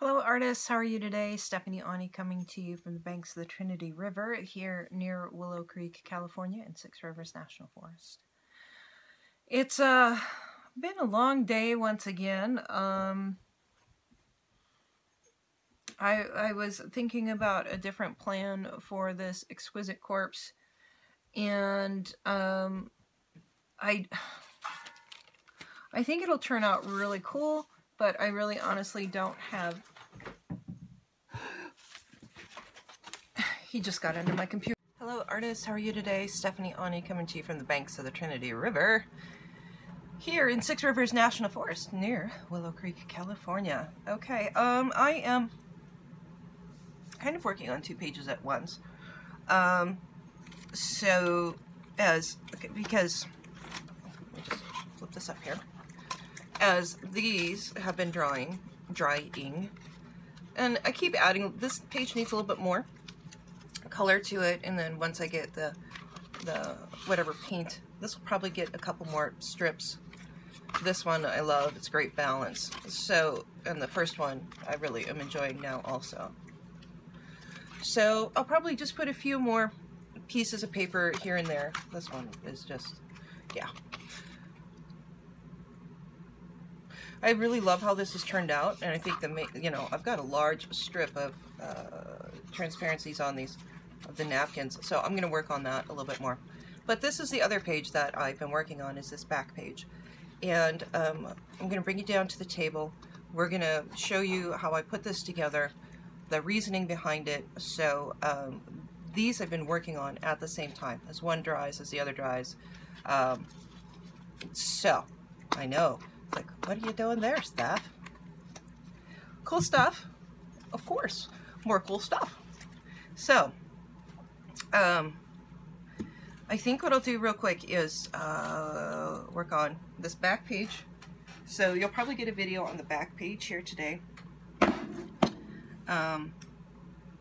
Hello artists, how are you today? Stephanie Aune coming to you from the banks of the Trinity River here near Willow Creek, California in Six Rivers National Forest. It's been a long day once again. I was thinking about a different plan for this exquisite corpse, and I think it'll turn out really cool, but I really honestly don't have... He just got under my computer. Hello artists, how are you today? Stephanie Aune coming to you from the banks of the Trinity River here in Six Rivers National Forest near Willow Creek, California. Okay, I am kind of working on 2 pages at once. Because let me just flip this up here. As these have been drying, and I keep adding, this page needs a little bit more color to it, and then once I get the whatever paint, this will probably get a couple more strips. This one I love, it's great balance. So, and the first one I really am enjoying now also. So I'll probably just put a few more pieces of paper here and there. This one is just, yeah. I really love how this has turned out, and I think I've got a large strip of transparencies on these, of the napkins, so I'm going to work on that a little bit more. But this is the other page that I've been working on, is this back page. And I'm going to bring you down to the table. We're going to show you how I put this together, the reasoning behind it. So these I've been working on at the same time, as one dries as the other dries. So, I know, it's like, what are you doing there, Steph? Cool stuff, of course, more cool stuff. So, I think what I'll do real quick is work on this back page. So you'll probably get a video on the back page here today. I'm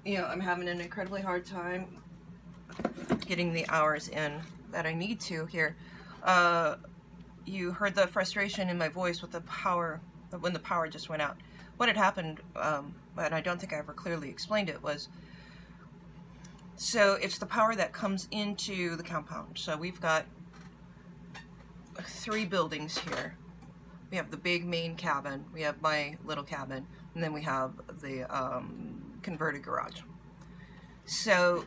having an incredibly hard time getting the hours in that I need to here. You heard the frustration in my voice with the power, when the power just went out. What had happened, and I don't think I ever clearly explained it, was, so it's the power that comes into the compound. So we've got 3 buildings here. We have the big main cabin, we have my little cabin, and then we have the converted garage. So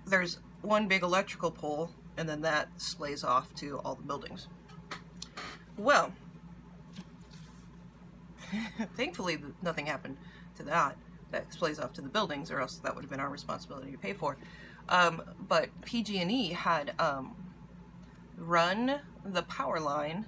there's one big electrical pole, and then that splays off to all the buildings. Well, thankfully nothing happened to that. That splays off to the buildings, or else that would have been our responsibility to pay for. But PG&E had run the power line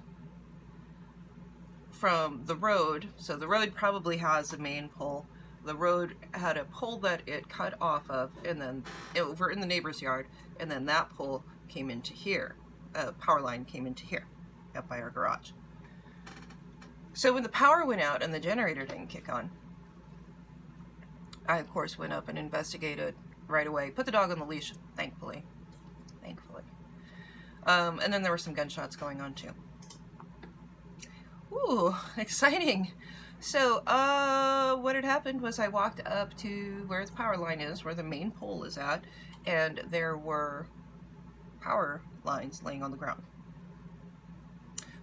from the road. So the road probably has a main pole. The road had a pole that it cut off of, and then over in the neighbor's yard, and then that pole came into here. Power line came into here, up by our garage. So when the power went out and the generator didn't kick on, I, of course, went up and investigated right away. Put the dog on the leash, thankfully. And then there were some gunshots going on, too. Ooh, exciting. So, what had happened was I walked up to where the power line is, where the main pole is at, and there were power lines laying on the ground.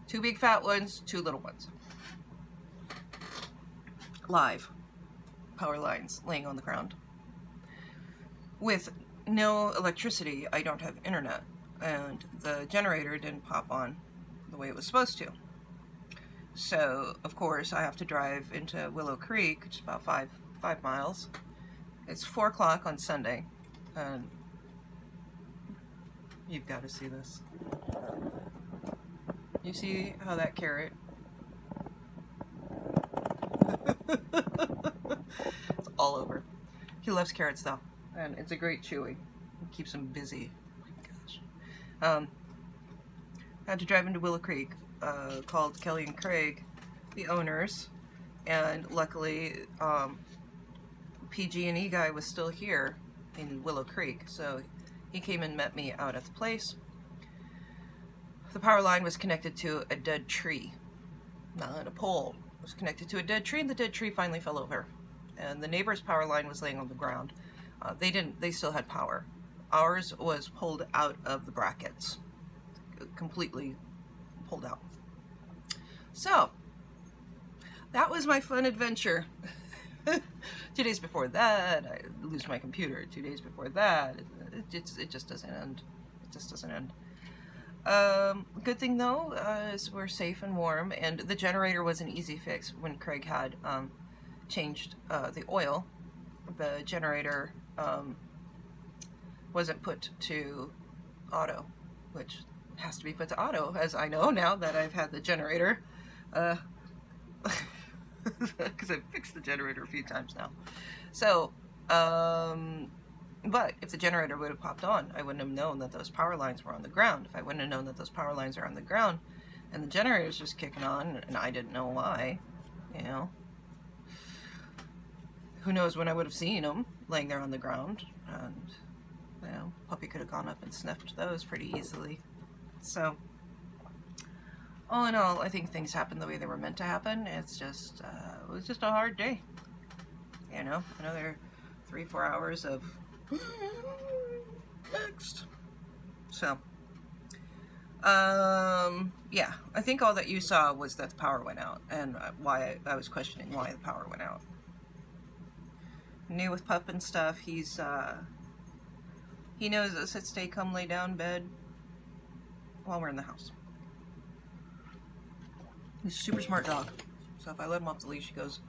2 big fat ones, 2 little ones. Live power lines laying on the ground. With no electricity, I don't have internet, and the generator didn't pop on the way it was supposed to. So, of course, I have to drive into Willow Creek, which is about 5 miles. It's 4 o'clock on Sunday, and you've got to see this. You see how that carrot... It's all over. He loves carrots though, and it's a great chewy. It keeps him busy. Oh my gosh. I had to drive into Willow Creek, called Kelly and Craig, the owners, and luckily PG&E guy was still here in Willow Creek, so he came and met me out at the place. The power line was connected to a dead tree, not a pole. was connected to a dead tree, and the dead tree finally fell over. And the neighbor's power line was laying on the ground. They still had power. Ours was pulled out of the brackets. Completely pulled out. So, that was my fun adventure. 2 days before that, I lose my computer. 2 days before that, it just doesn't end. It just doesn't end. Good thing though is we're safe and warm, and the generator was an easy fix. When Craig had changed the oil, the generator wasn't put to auto, which has to be put to auto, as I know now that I've had the generator, because I've fixed the generator a few times now. So, but if the generator would have popped on, I wouldn't have known that those power lines were on the ground. If I wouldn't have known that those power lines are on the ground, and the generator's just kicking on, and I didn't know why, you know, who knows when I would have seen them laying there on the ground, and, you know, puppy could have gone up and sniffed those pretty easily. So, all in all, I think things happened the way they were meant to happen. It's just, it was just a hard day. You know, another 3-4 hours of next. So, yeah, I think all that you saw was that the power went out, and why I was questioning why the power went out. New with pup and stuff, he knows that sit, stay, come, lay down, bed while we're in the house. He's a super smart dog, so if I let him off the leash, he goes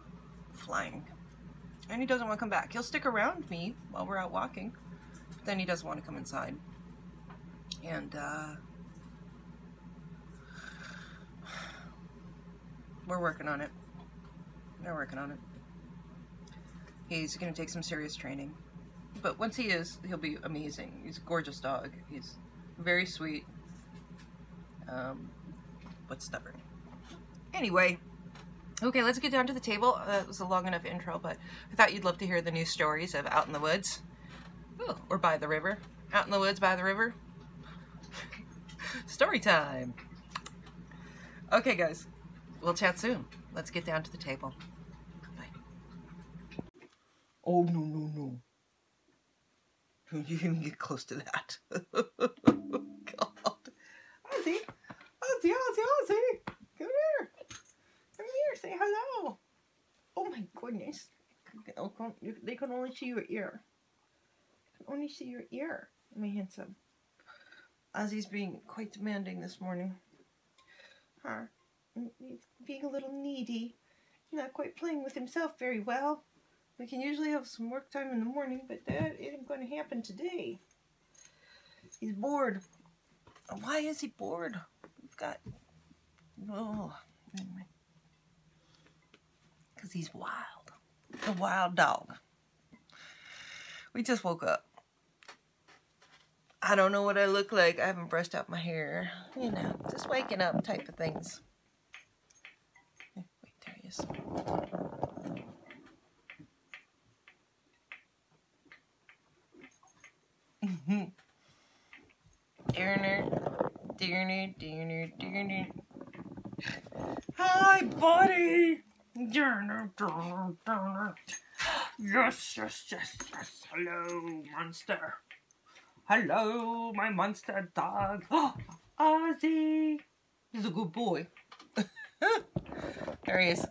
flying. And he doesn't want to come back. He'll stick around me while we're out walking, but then he doesn't want to come inside. And we're working on it. They're working on it. He's going to take some serious training. But once he is, he'll be amazing. He's a gorgeous dog. He's very sweet, but stubborn. Anyway, okay, let's get down to the table. That was a long enough intro, but I thought you'd love to hear the new stories of out in the woods. Ooh, or by the river. Out in the woods, by the river. Story time. Okay, guys. We'll chat soon. Let's get down to the table. Bye. Oh, no, no, no. Don't you even get close to that. God. Ozzy. Ozzy, Ozzy, Ozzy. Come here. Come here. Say hello. Oh, my goodness. They can only see your ear. They can only see your ear. My handsome. Ozzy's being quite demanding this morning. Huh? He's being a little needy. Not quite playing with himself very well. We can usually have some work time in the morning, but that isn't going to happen today. He's bored. Why is he bored? We've got... Oh, anyway. Because he's wild. A wild dog. We just woke up. I don't know what I look like. I haven't brushed out my hair. You know, just waking up type of things. Wait, there he is. Hi, buddy. Yes, yes, yes, yes. Hello, monster. Hello, my monster dog. Oh, Ozzy. He's a good boy. There he is.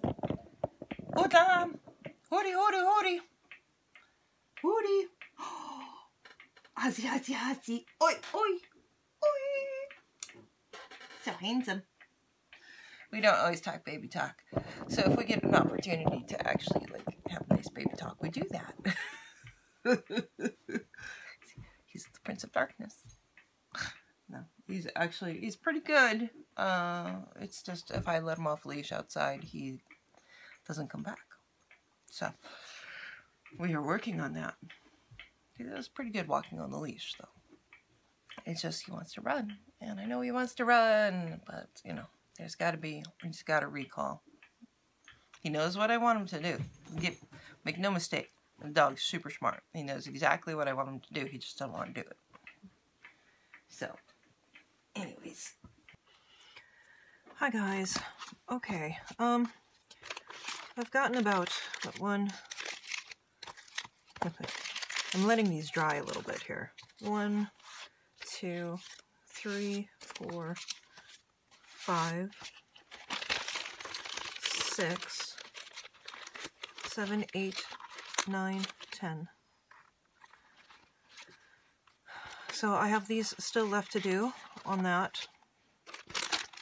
Oh, Tom. Hooty, hooty, hooty. Hooty. Ozzy, Ozzy, Ozzy. Oi, oi, oi. So handsome. We don't always talk baby talk. So if we get an opportunity to actually, like, have nice baby talk, we do that. He's the Prince of Darkness. No, he's pretty good. It's just if I let him off leash outside, he doesn't come back. So we are working on that. He does pretty good walking on the leash, though. It's just he wants to run. And I know he wants to run, but, you know, he's got to recall. He knows what I want him to do. Make no mistake. The dog's super smart. He knows exactly what I want him to do. He just doesn't want to do it. So, anyways. Hi, guys. Okay. I've gotten about one. I'm letting these dry a little bit here. 1, 2, 3, 4, 5, 6, 7, 8, 9, 10. So I have these still left to do on that.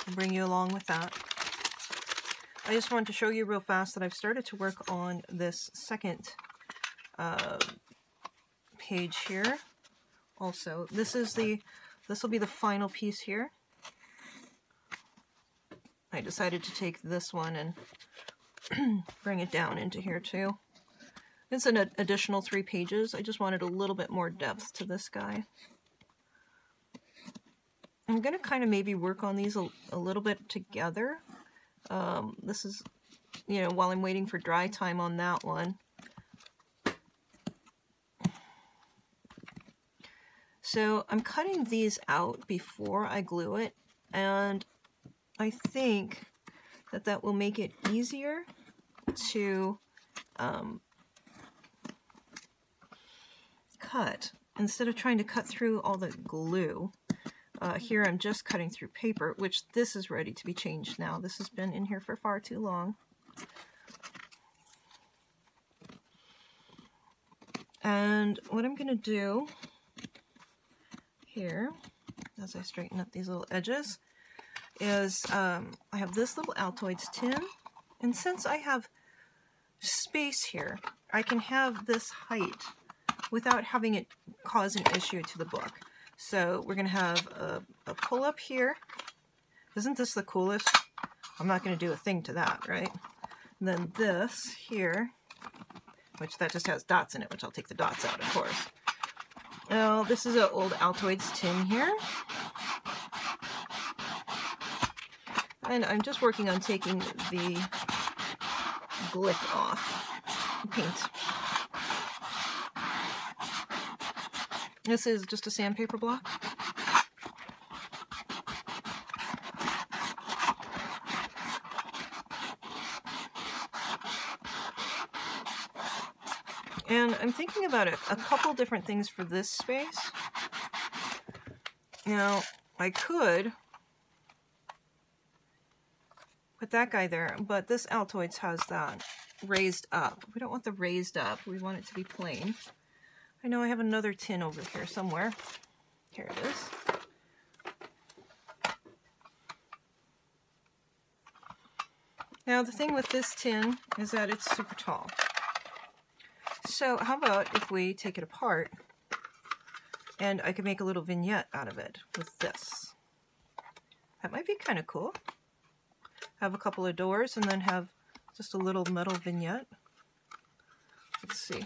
I'll bring you along with that. I just wanted to show you real fast that I've started to work on this second page here. Also, this will be the final piece here. I decided to take this one and bring it down into here too. It's an additional 3 pages. I just wanted a little bit more depth to this guy. I'm going to kind of maybe work on these a little bit together. This is, you know, while I'm waiting for dry time on that one. So I'm cutting these out before I glue it, and I think that that will make it easier to cut instead of trying to cut through all the glue. Here I'm just cutting through paper, which this is ready to be changed now. This has been in here for far too long. And what I'm going to do here, as I straighten up these little edges, is I have this little Altoids tin, and since I have space here, I can have this height without having it cause an issue to the book. So we're going to have a pull-up here. Isn't this the coolest? I'm not going to do a thing to that, right? And then this here, which that just has dots in it, which I'll take the dots out, of course. Now, this is an old Altoids tin here. And I'm just working on taking the glick off, paint. This is just a sandpaper block. And I'm thinking about a couple different things for this space. Now, I could put that guy there, but this Altoids has that raised up. We don't want the raised up. We want it to be plain. I know I have another tin over here somewhere. Here it is. Now the thing with this tin is that it's super tall. So how about if we take it apart and I could make a little vignette out of it with this. That might be kind of cool. Have a couple of doors and then have just a little metal vignette. Let's see.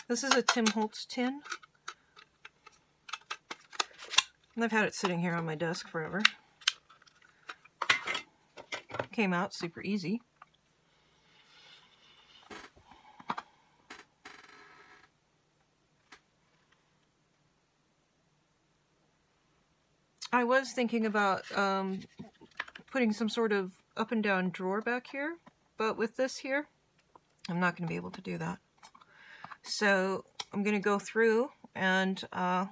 This is a Tim Holtz tin. And I've had it sitting here on my desk forever. Came out super easy. I was thinking about putting some sort of up and down drawer back here, but with this here, I'm not going to be able to do that. So I'm going to go through and then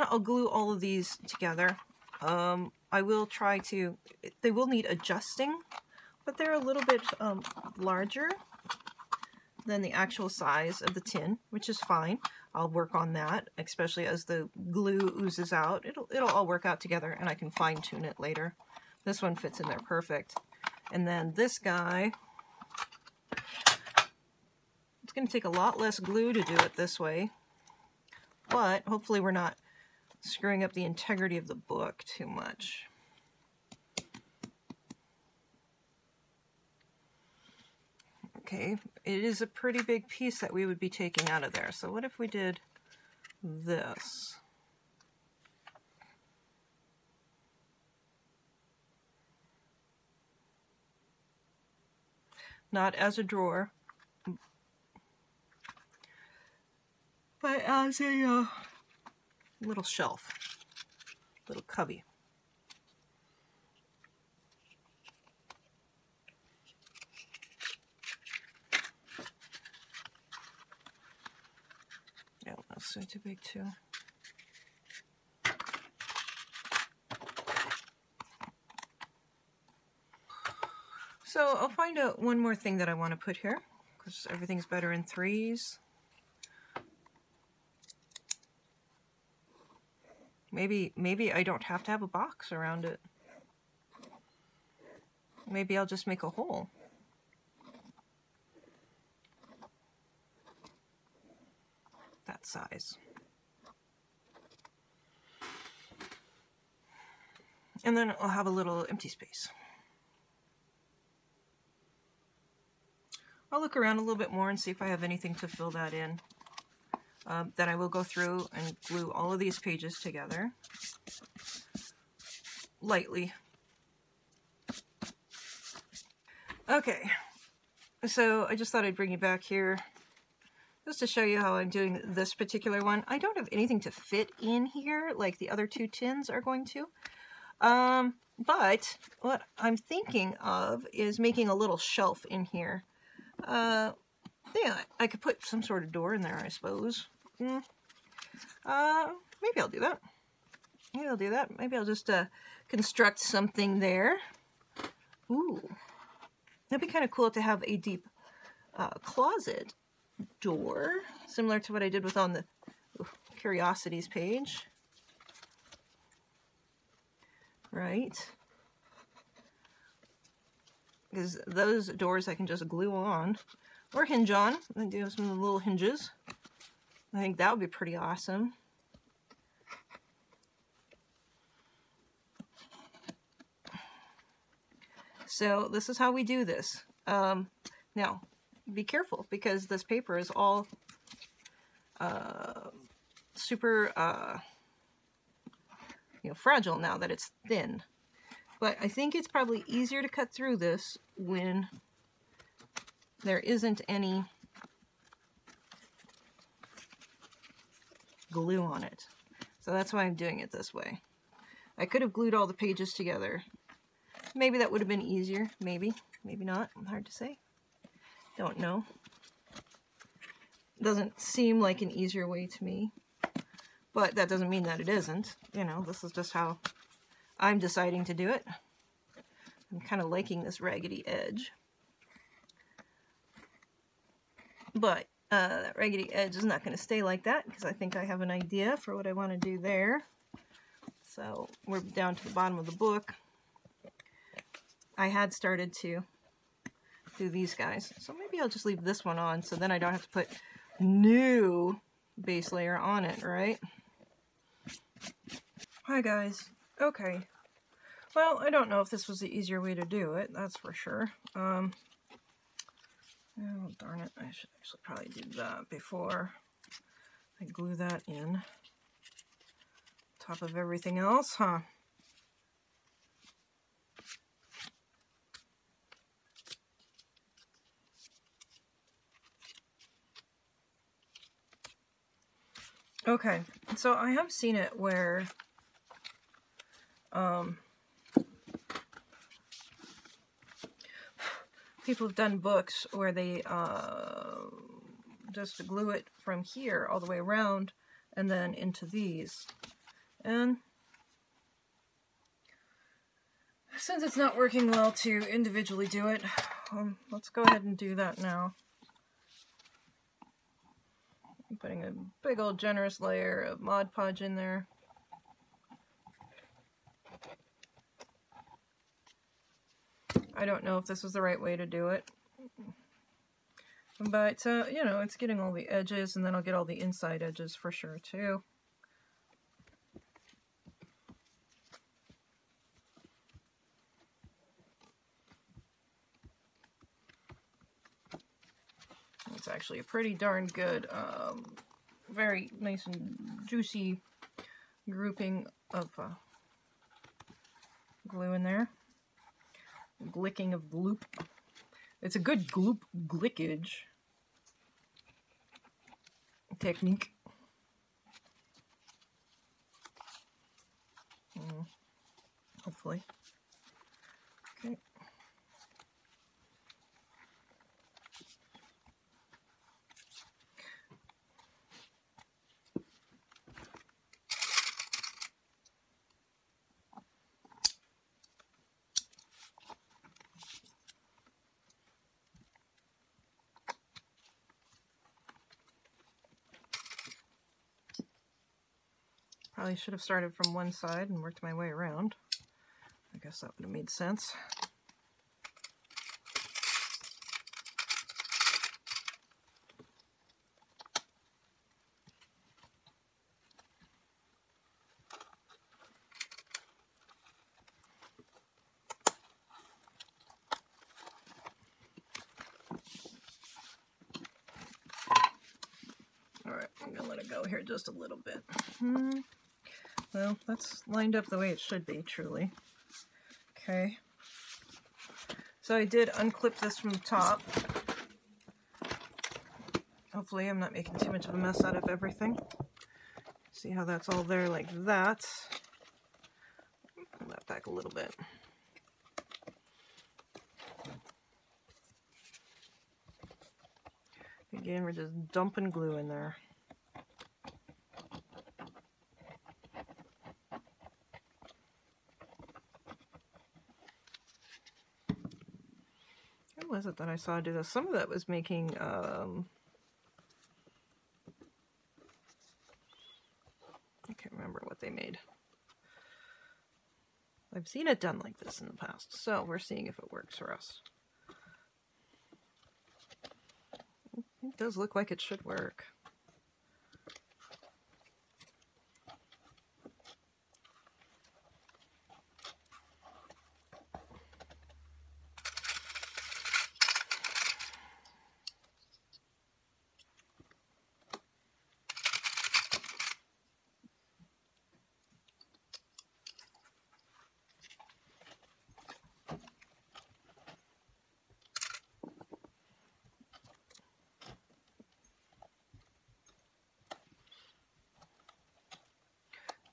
I'll glue all of these together. I will try to, they will need adjusting, but they're a little bit larger than the actual size of the tin, which is fine. I'll work on that, especially as the glue oozes out. It'll all work out together and I can fine tune it later. This one fits in there perfect. And then this guy, it's going to take a lot less glue to do it this way, but hopefully we're not screwing up the integrity of the book too much. Okay, it is a pretty big piece that we would be taking out of there. So what if we did this? Not as a drawer, but as a little shelf, little cubby. Is that too big too? So I'll find out one more thing that I want to put here, because everything's better in threes. Maybe I don't have to have a box around it. Maybe I'll just make a hole. That size. And then I'll have a little empty space. I'll look around a little bit more and see if I have anything to fill that in. Then I will go through and glue all of these pages together lightly. Okay, so I just thought I'd bring you back here just to show you how I'm doing this particular one. I don't have anything to fit in here like the other two tins are going to. But what I'm thinking of is making a little shelf in here. Yeah, I could put some sort of door in there, I suppose. Maybe I'll do that. Maybe I'll do that. Maybe I'll just construct something there. Ooh. That'd be kind of cool to have a deep closet door, similar to what I did with on the Curiosities page. Right? Because those doors I can just glue on or hinge on. I do have some little hinges. I think that would be pretty awesome. So this is how we do this. Now, be careful because this paper is all super fragile now that it's thin. But I think it's probably easier to cut through this when there isn't any glue on it. So that's why I'm doing it this way. I could have glued all the pages together. Maybe that would have been easier. Maybe. Maybe not. Hard to say. Don't know. Doesn't seem like an easier way to me. But that doesn't mean that it isn't. You know, this is just how I'm deciding to do it. I'm kind of liking this raggedy edge. But that raggedy edge is not going to stay like that because I think I have an idea for what I want to do there. So we're down to the bottom of the book. I had started to do these guys. So maybe I'll just leave this one on so then I don't have to put new base layer on it, right? Hi guys. Okay. Well, I don't know if this was the easier way to do it, that's for sure. Oh, darn it. I should actually probably do that before I glue that in. Top of everything else, huh? Okay, so I have seen it where people have done books where they just glue it from here all the way around and then into these. And since it's not working well to individually do it, let's go ahead and do that now. I'm putting a big old generous layer of Mod Podge in there. I don't know if this was the right way to do it. But, you know, it's getting all the edges, and then I'll get all the inside edges for sure, too. It's actually a pretty darn good, very nice and juicy grouping of glue in there. Glicking of gloop. It's a good gloop glickage technique. Hopefully. Okay. Probably should have started from one side and worked my way around. I guess that would have made sense. Alright, I'm going to let it go here just a little bit. Well, that's lined up the way it should be, truly. Okay. So I did unclip this from the top. Hopefully I'm not making too much of a mess out of everything. See how that's all there like that. Pull that back a little bit. Again, we're just dumping glue in there. What was it that I saw do this? Some of that was making, I can't remember what they made. I've seen it done like this in the past, so we're seeing if it works for us. It does look like it should work.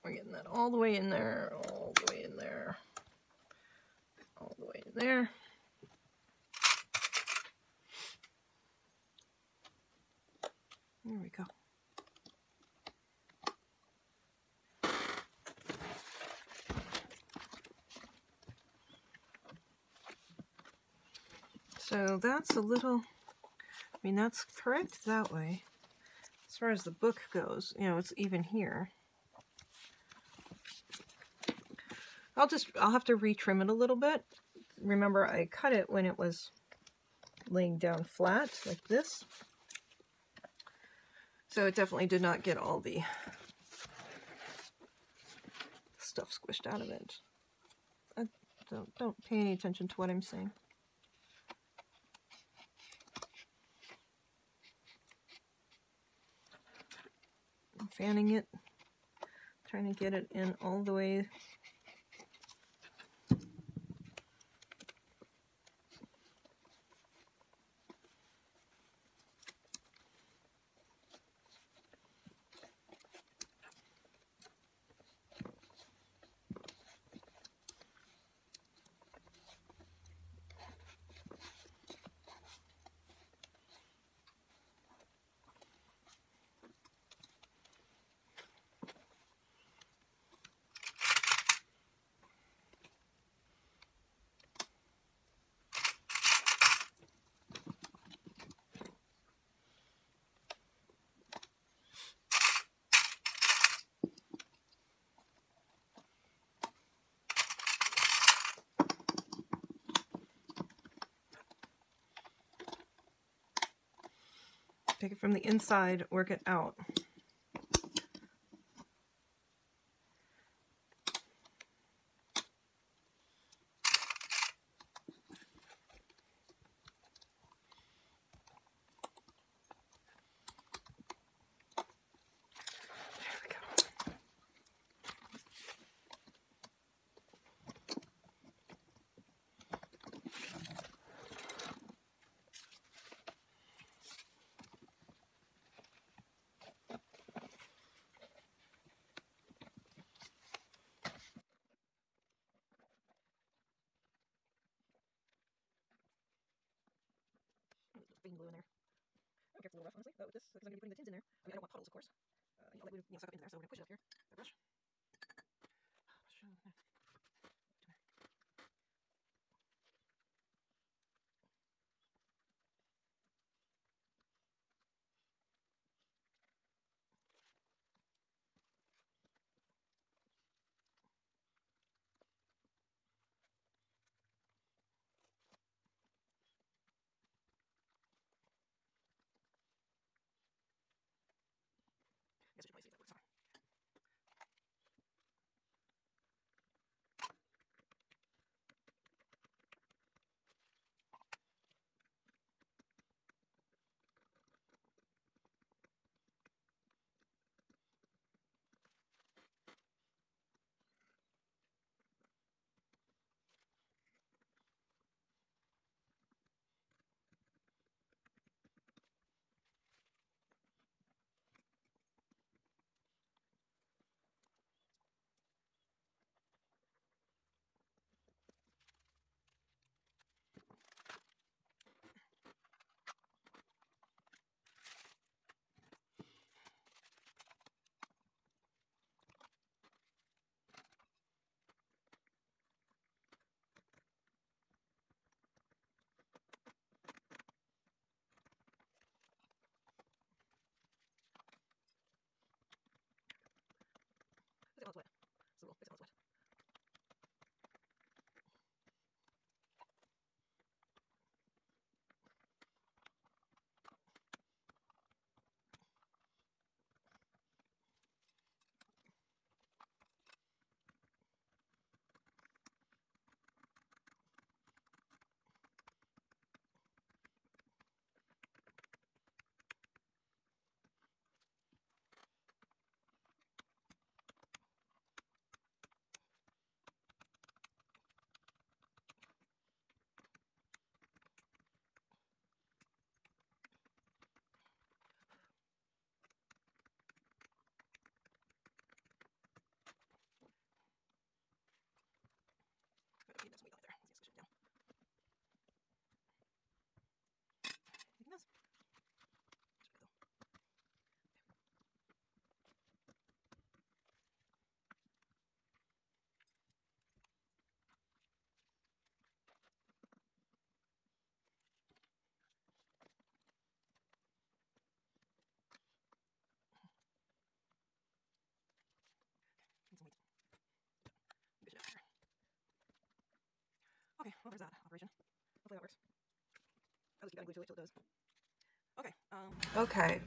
We're getting that all the way in there, all the way in there, all the way in there. There we go. So that's a little, I mean, that's correct that way. As far as the book goes, you know, it's even here. I'll have to retrim it a little bit. Remember, I cut it when it was laying down flat like this. So it definitely did not get all the stuff squished out of it. Don't pay any attention to what I'm saying. I'm fanning it, trying to get it in all the way. Take it from the inside, work it out. Green glue in there. I don't care if it's a little rough, honestly, but with this, because I'm going to be putting the tins in there. I mean, I don't want puddles, of course. You know, that would suck up into there, so we're going to push it up here. The brush. Okay, well there's that operation. Hopefully that works. At least you gotta glue till it does. Okay. Okay.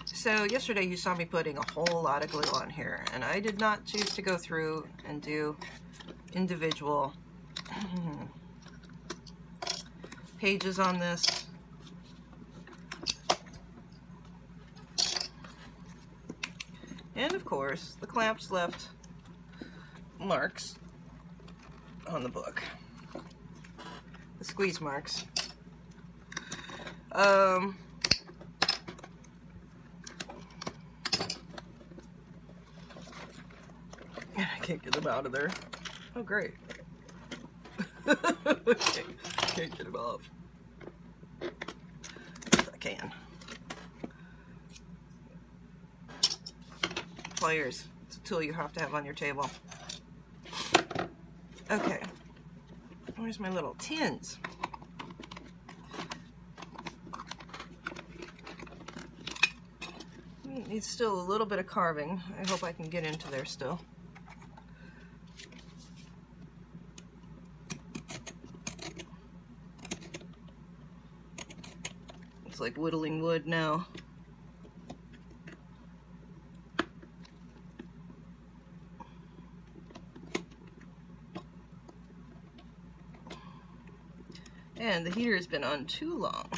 So yesterday you saw me putting a whole lot of glue on here, and I did not choose to go through and do individual pages on this. And of course, the clamps left marks on the book. The squeeze marks. And I can't get them out of there. Oh, great. Can't get them off. Yes, I can. Pliers. It's a tool you have to have on your table. Okay. Where's my little tins? Needs still a little bit of carving. I hope I can get into there still. It's like whittling wood now. And the heater has been on too long.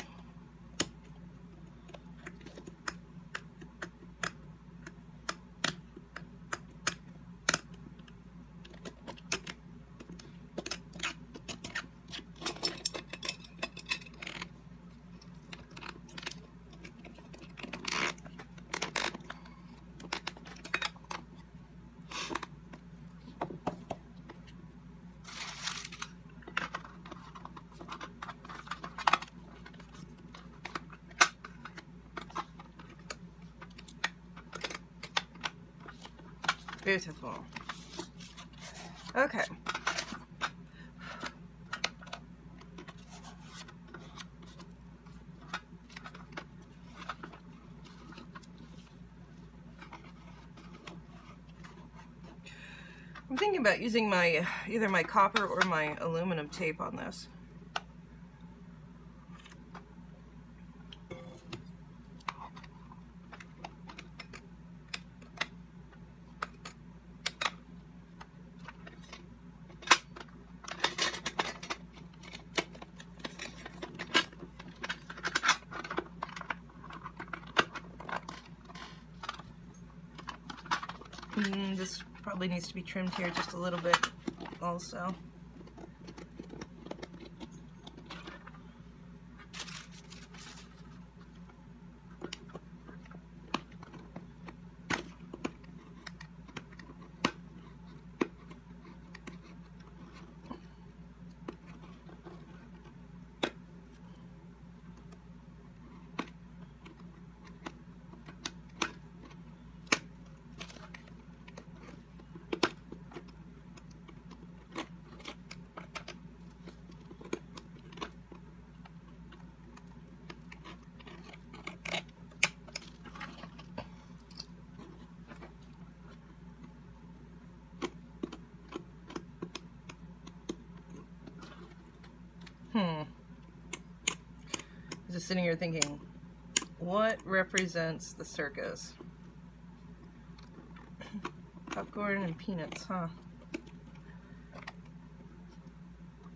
Beautiful. Okay. I'm thinking about using my either my copper or my aluminum tape on this. This probably needs to be trimmed here just a little bit also. I'm just sitting here thinking, what represents the circus? Popcorn and peanuts, huh?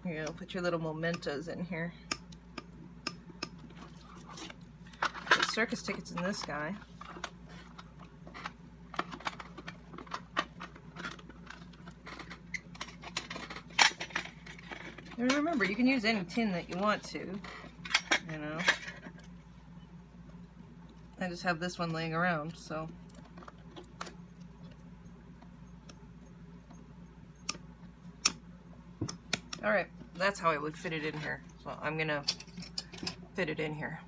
Here, you'll put your little mementos in here. Put circus tickets in this guy. And remember, you can use any tin that you want to, you know. I just have this one laying around, so. Alright, that's how I would fit it in here. So I'm gonna fit it in here.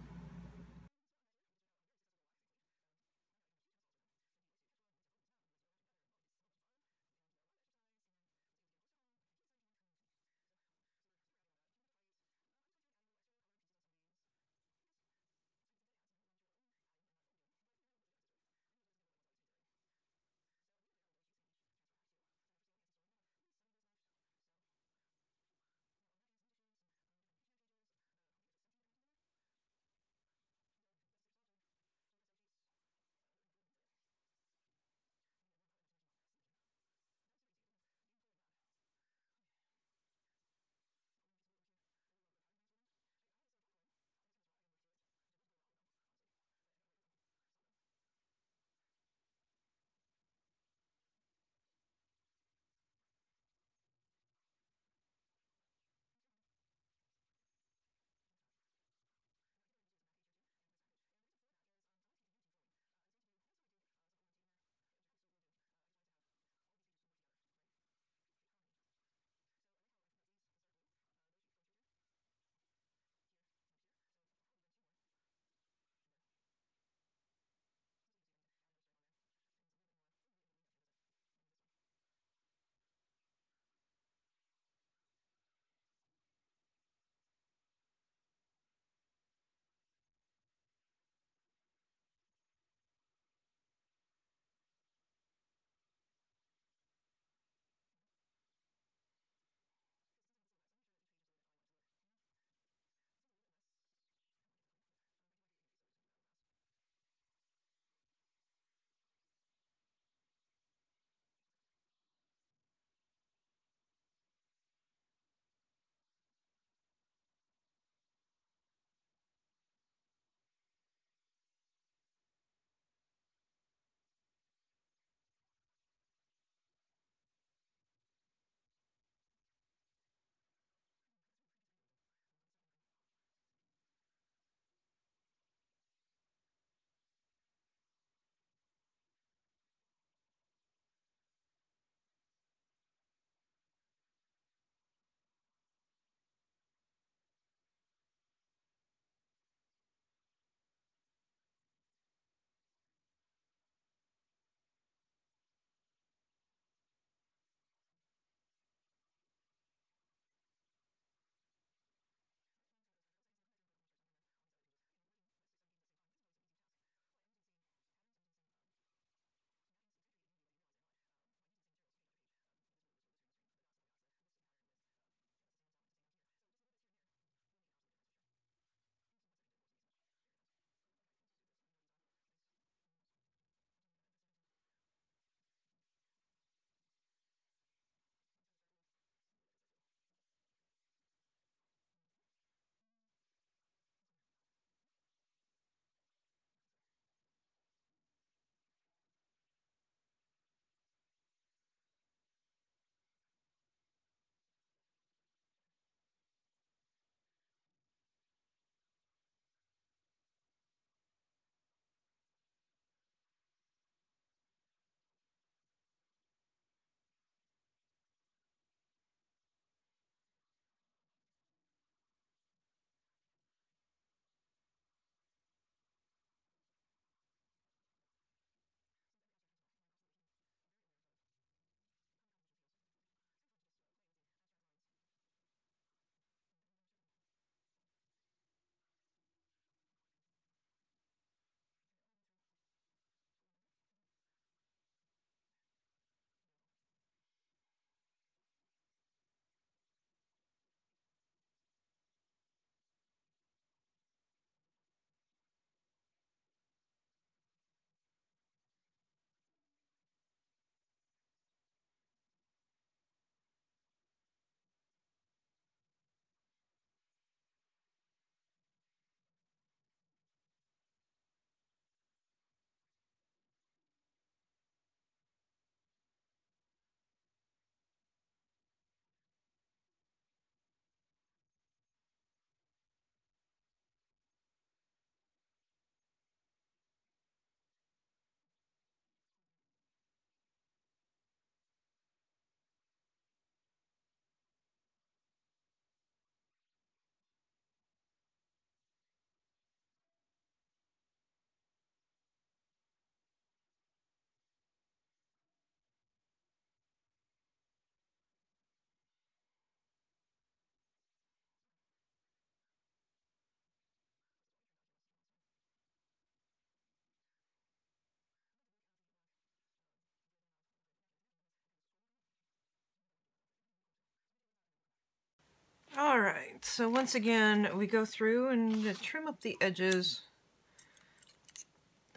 Alright, so once again, we go through and trim up the edges.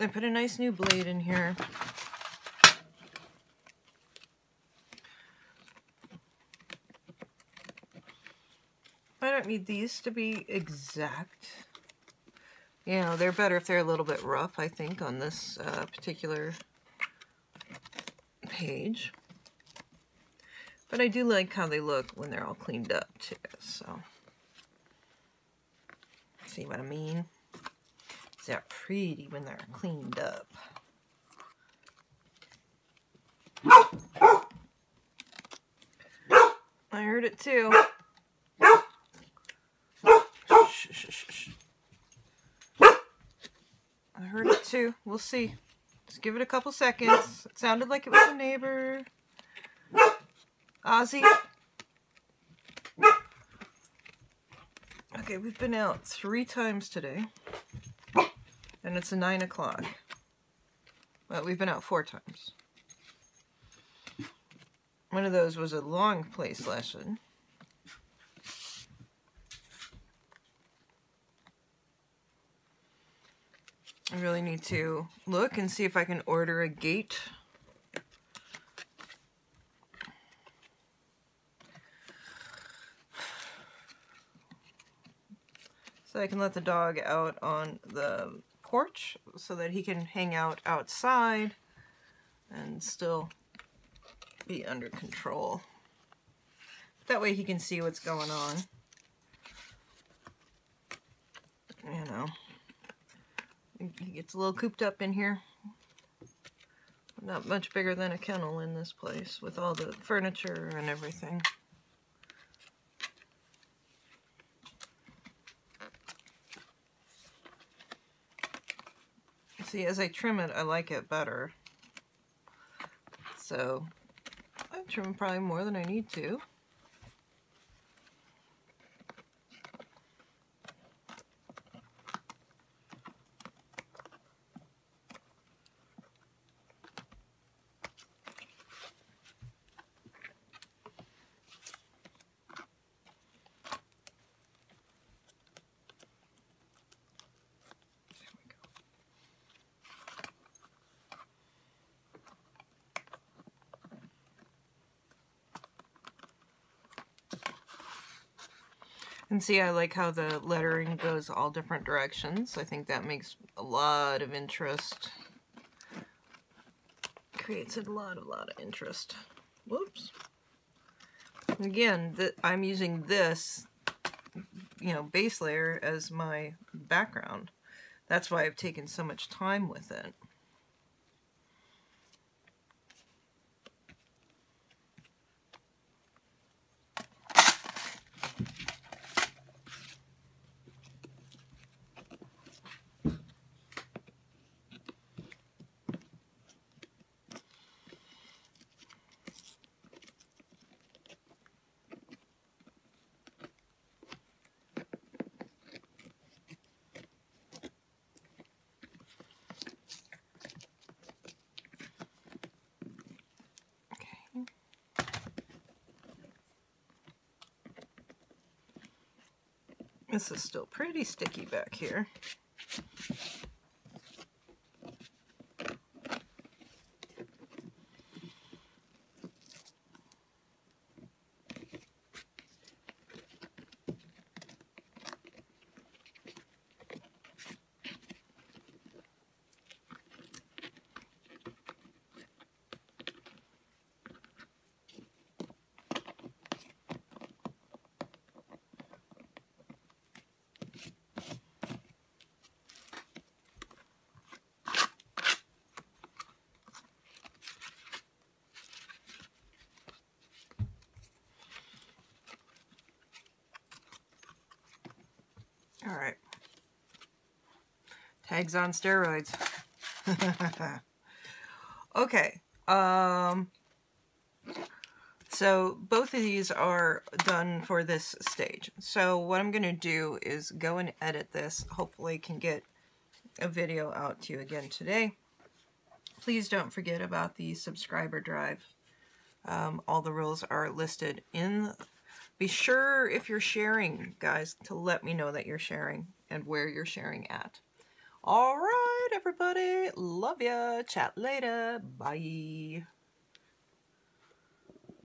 I put a nice new blade in here. I don't need these to be exact. You know, they're better if they're a little bit rough, I think, on this particular page. But I do like how they look when they're all cleaned up, too, so. See what I mean? They're pretty when they're cleaned up. I heard it, too. Shh, shh, shh, shh. I heard it, too. We'll see. Just give it a couple seconds. It sounded like it was a neighbor. Ozzy. Okay, we've been out 3 times today. And it's 9 o'clock. Well, we've been out 4 times. One of those was a long play session. I really need to look and see if I can order a gate. So I can let the dog out on the porch so that he can hang out outside and still be under control. That way he can see what's going on. You know. He gets a little cooped up in here. Not much bigger than a kennel in this place with all the furniture and everything. See, as I trim it, I like it better. So, I trim probably more than I need to. And see, I like how the lettering goes all different directions. I think that makes a lot of interest. Creates a lot of interest. Whoops. Again, I'm using this, you know, base layer as my background. That's why I've taken so much time with it. This is still pretty sticky back here. All right. Tags on steroids. Okay. So both of these are done for this stage. So what I'm going to do is go and edit this. Hopefully can get a video out to you again today. Please don't forget about the subscriber drive. All the rules are listed in Be sure if you're sharing, guys, to let me know that you're sharing and where you're sharing at. All right, everybody. Love ya. Chat later. Bye.